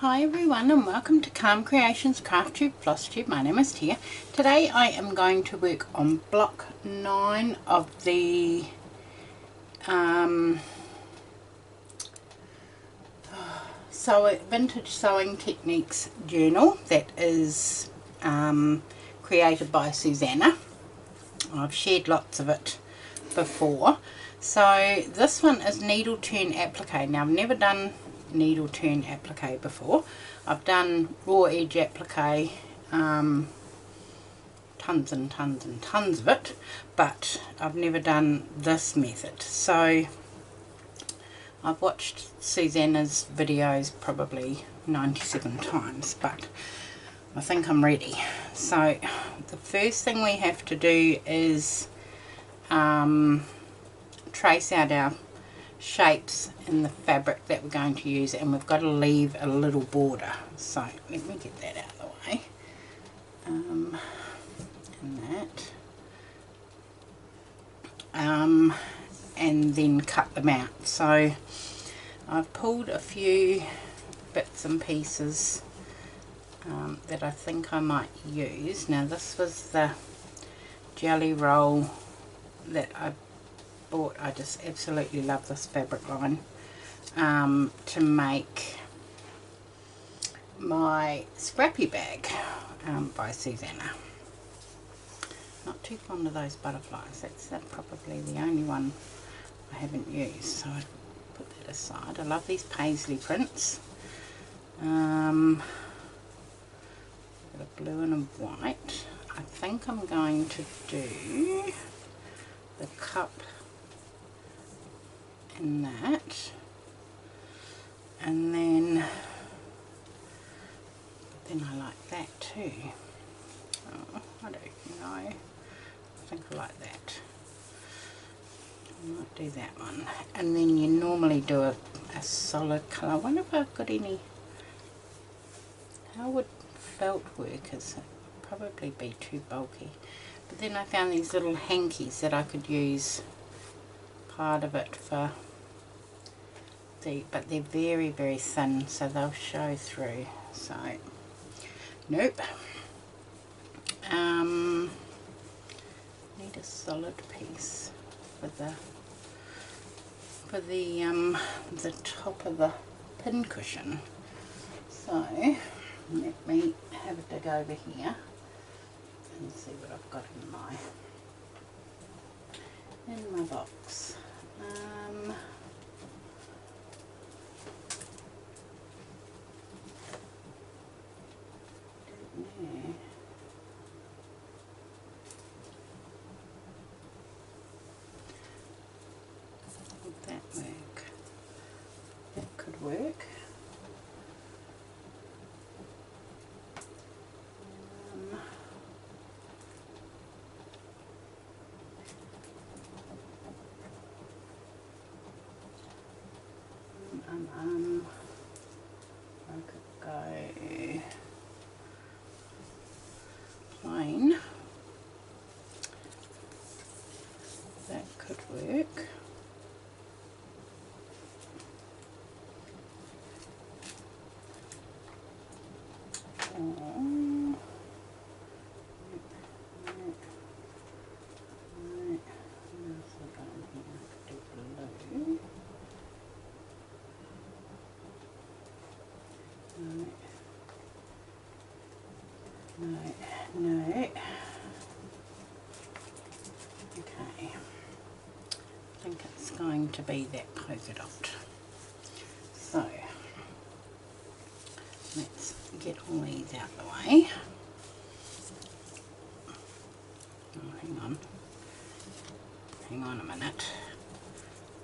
Hi everyone and welcome to Calm Creations Flosstube. My name is Tia. Today I am going to work on block 9 of the Vintage Sewing Techniques journal that is created by Susanna. I've shared lots of it before. So this one is needle turn applique. Now I've never done needle turn applique before. I've done raw edge applique, tons and tons and tons of it, but I've never done this method. So I've watched Susanna's videos probably 97 times, but I think I'm ready. So the first thing we have to do is trace out our shapes in the fabric that we're going to use, and we've got to leave a little border. So let me get that out of the way, and that, and then cut them out. So I've pulled a few bits and pieces that I think I might use. Now this was the jelly roll that I bought. I just absolutely love this fabric line to make my scrappy bag by Susanna. Not too fond of those butterflies. That's probably the only one I haven't used, so I put that aside. I love these paisley prints. Got a blue and a white. I think I'm going to do the cup in that, and then I like that too. Oh, I don't know, I think I like that. I might do that one, and then you normally do a solid colour. I wonder if I've got any. How would felt work? Is it probably be too bulky? But then I found these little hankies that I could use part of it for but they're very, very thin, so they'll show through. So nope. Need a solid piece for the top of the pin cushion. So let me have a dig over here and see what I've got in my box. Would that work? That could work. I could go plain. That could work. No. Okay. I think it's going to be that polka dot. So let's get all these out of the way. Oh, hang on a minute.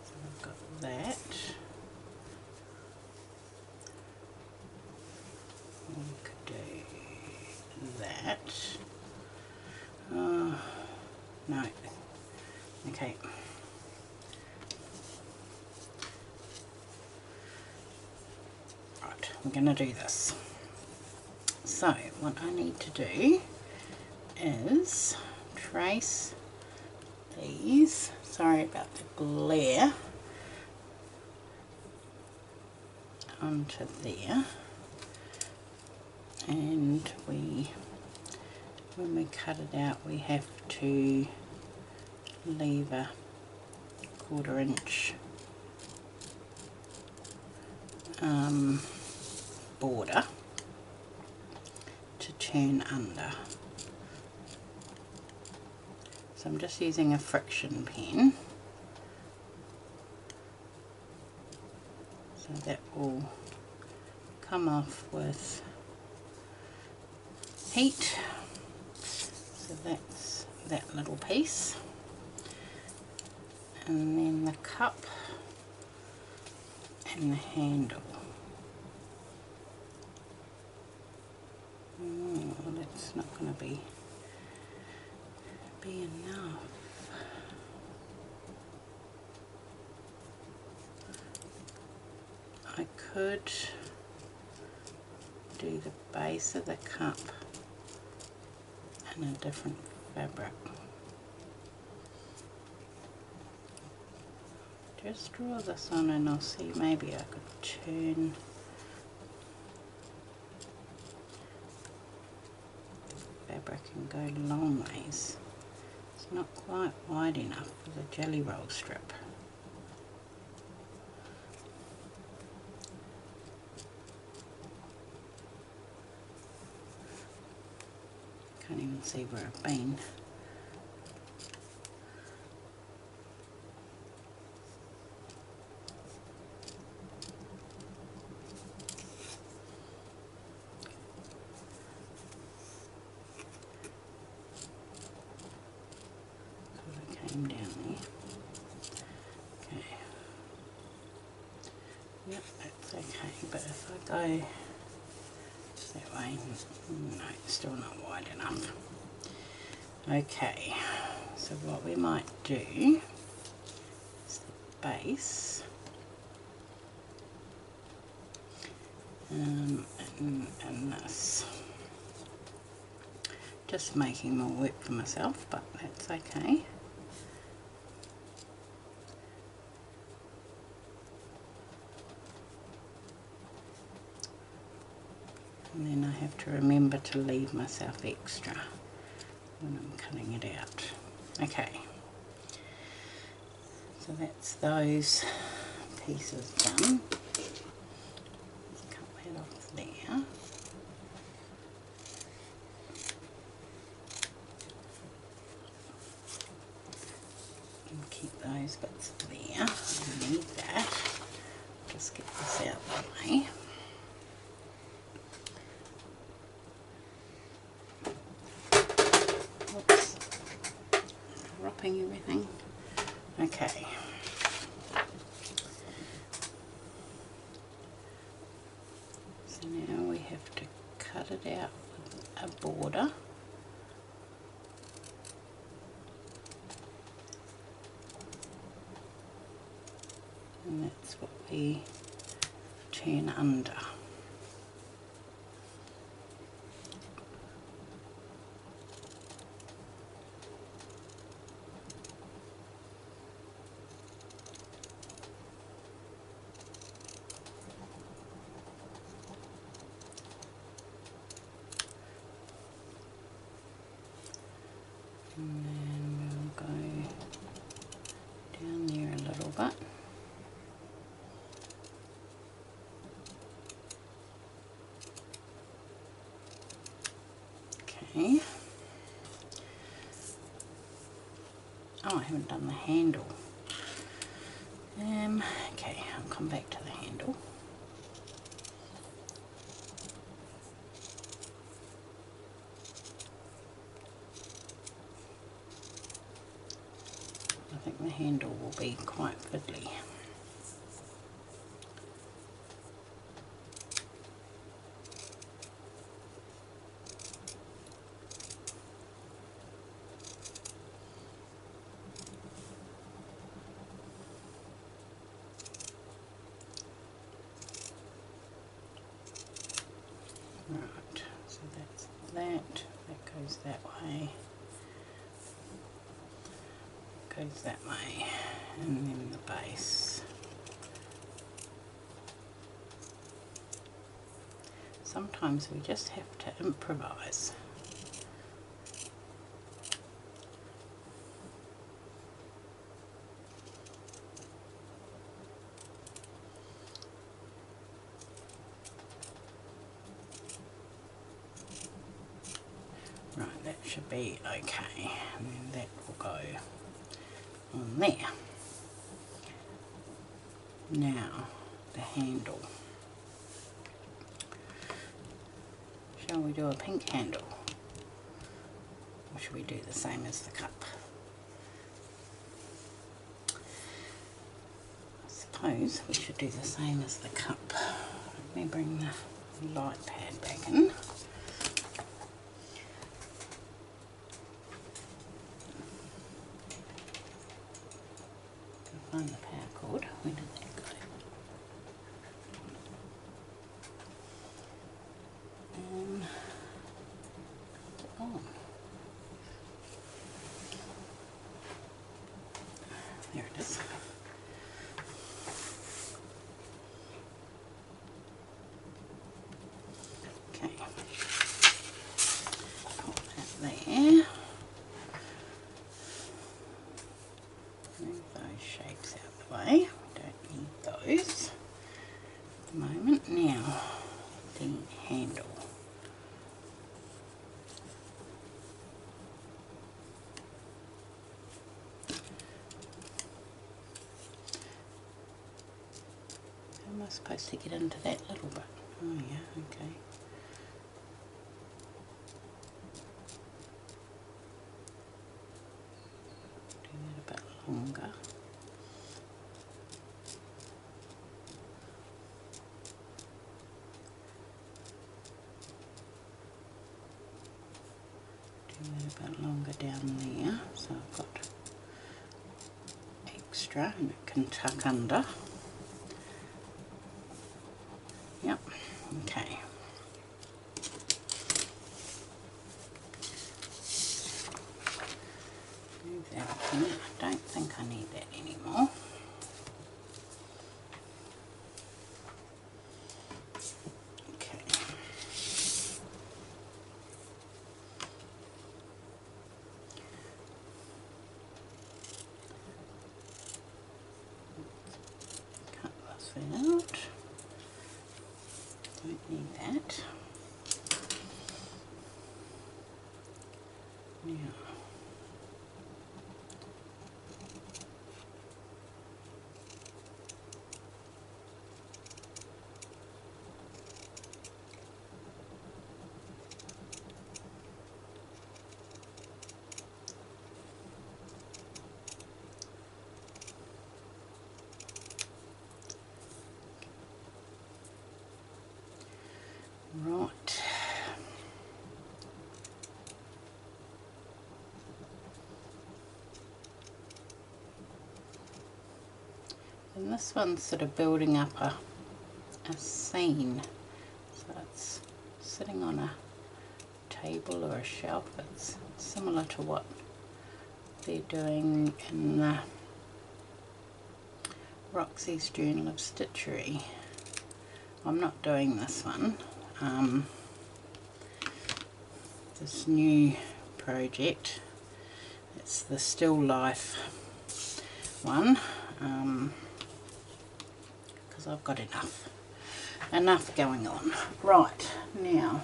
So I've got that. We could do that. No. Okay. Right, we're going to do this. So what I need to do is trace these. Sorry about the glare. Onto there. and when we cut it out we have to leave a 1/4 inch border to turn under. So I'm just using a friction pen, so that will come off with heat. So that's that little piece, and then the cup and the handle. Oh, that's not going to be enough. I could do the base of the cup in a different fabric. Just draw this on and I'll see, maybe I could turn the fabric and go long ways. It's not quite wide enough for the jelly roll strip. Can't even see where I've been. Down there. Okay. Yep, that's okay, but if I go that way, no, it's still not wide enough. Okay, so what we might do is the base, and this. Just making more work for myself, but that's okay. And then I have to remember to leave myself extra when I'm cutting it out. Okay, so that's those pieces done. Let's cut that off there. And keep those bits there. I need that. Just get this out of the way. Everything. Okay. So now we have to cut it out with a border. And that's what we turn under. And then we'll go down there a little bit. Okay. Oh, I haven't done the handle. Okay, I'll come back to the handle. I think the handle will be quite fiddly. Right, so that's that. That goes that way. Goes that way, and then the base. Sometimes we just have to improvise. Right, that should be okay, and then that will go on there. Now, the handle. Shall we do a pink handle? Or should we do the same as the cup? I suppose we should do the same as the cup. Let me bring the light pad back in. Find the power cord. Where did that go? And put it on. There it is. Okay. Put that there. Move those shapes out of the way. We don't need those at the moment. Now, the handle. How am I supposed to get into that little bit? Oh yeah, okay. Do that a bit longer. Do that a bit longer down there, so I've got extra and it can tuck under. Yep, okay. Move that up in. I don't think I need that anymore. Okay. Cut this out. Don't need that. Now, right. And this one's sort of building up a scene. So it's sitting on a table or a shelf. It's similar to what they're doing in Roxy's Journal of Stitchery. I'm not doing this one. This new project. It's the still life one. Because I've got enough going on. Right, now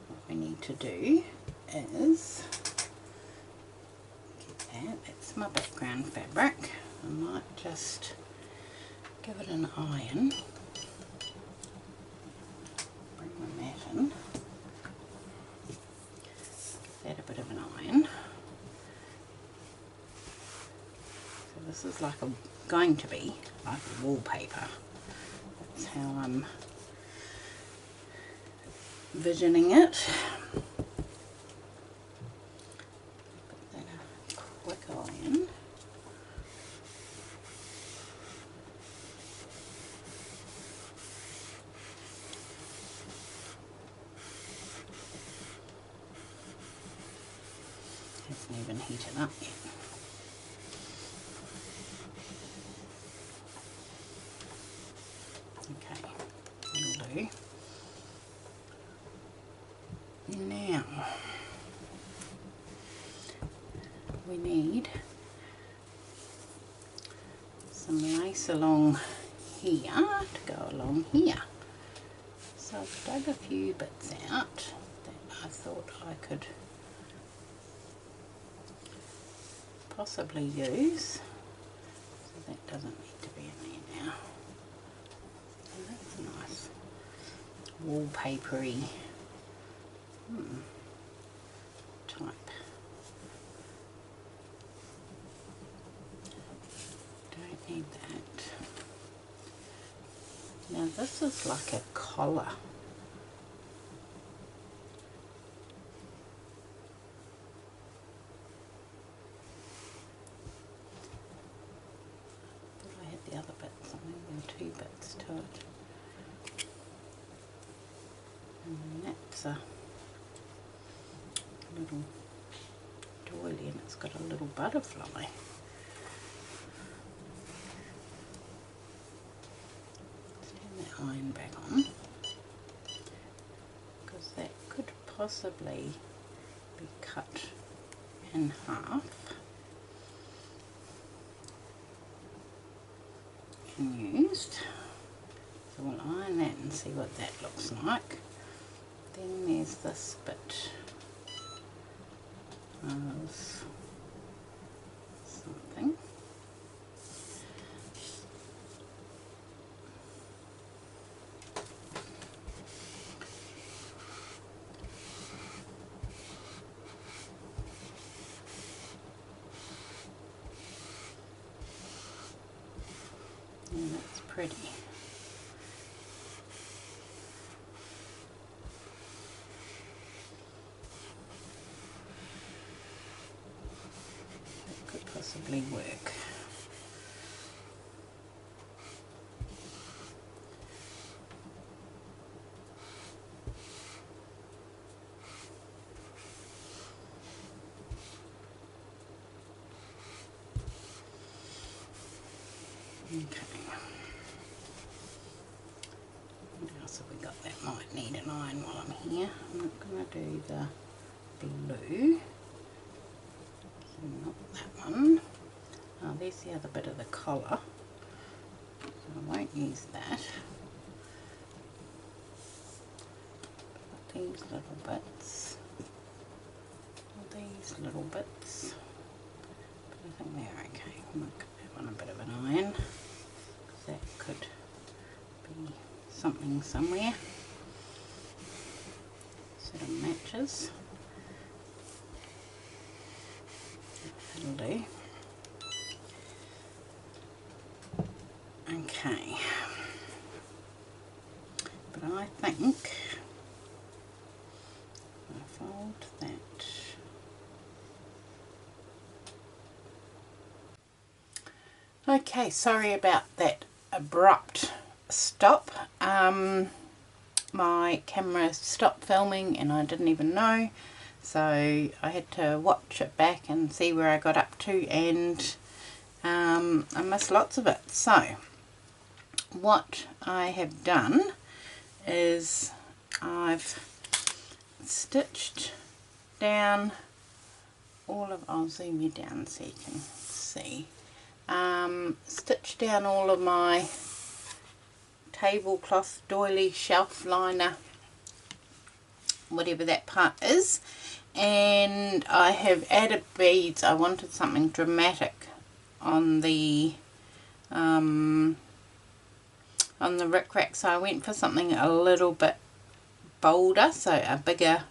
what we need to do is get that. That's my background fabric. I might just give it an iron. Bring my mat in. Give that a bit of an iron. So this is like going to be like a wallpaper. That's how I'm visioning it. Put that a quick iron. Hasn't even heated up yet. Okay, that'll do. some lace along here to go along here. So I've dug a few bits out that I thought I could possibly use. So that doesn't need to be in there now. And that's a nice wallpapery type. Don't need that. Now this is like a collar. I had the other bits, I think there were 2 bits to it. And then that's a little doily and it's got a little butterfly. Iron back on because that could possibly be cut in half and used. So we'll iron that and see what that looks like. Then there's this bit of something. And that's pretty. That could possibly work. Okay. What else have we got that might need an iron while I'm here? I'm not going to do the blue. So not that one. Oh, there's the other bit of the collar. So I won't use that. But these little bits. These little bits. But I think they're okay. I might give that one a bit of an iron. That could be something somewhere. Sort of matches. That'll do. Okay. But I think I fold that. Okay, sorry about that abrupt stop. My camera stopped filming and I didn't even know, so I had to watch it back and see where I got up to, and I missed lots of it. So what I have done is I've stitched down all of, I'll zoom you down so you can see. Stitch down all of my tablecloth, doily, shelf liner, whatever that part is, and I have added beads. I wanted something dramatic on the rick rack, so I went for something a little bit bolder, so a bigger